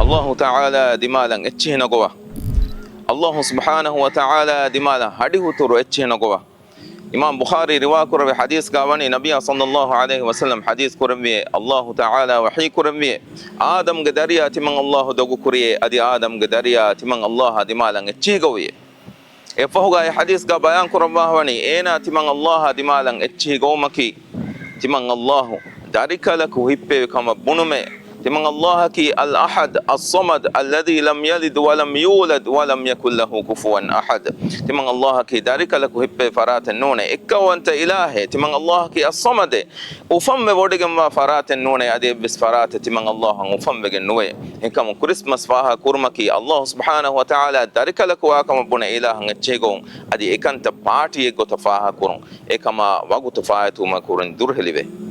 الله تعالى دمالا اتشهن قوة الله سبحانه وتعالى دمالا هديه ترو اتشهن قوة إمام بخاري روا كربي حديث قاوني نبي صلى الله عليه وسلم حديث كربي الله تعالى وحي كربي آدم قدريا تمن الله دوغو كري أدي آدم قدريا تمن الله دمالا اتشي قوي فهو حديث قا بيان كربي اينا تمن الله دمالا اتشي قومكي تمن الله دارك لك وهبه كما بنمي تمن الله كي الأحد الصمد الذي لم يلد ولم يولد ولم يكن له كفوا أحد تمن الله كي دارك لك وهبه فرات النون إكا وانت إلهي تمن الله كي الصمد وفم بودغم فرات النون أدي بس فرات تمن الله وفم بجنوي إنكم كريسماس فاها كرمكي الله سبحانه وتعالى دارك لك واكم بنا إله نتشيغون أدي إكانت بارتي إكو تفاها كرم إكما وغو تفاها توما كورن درهلي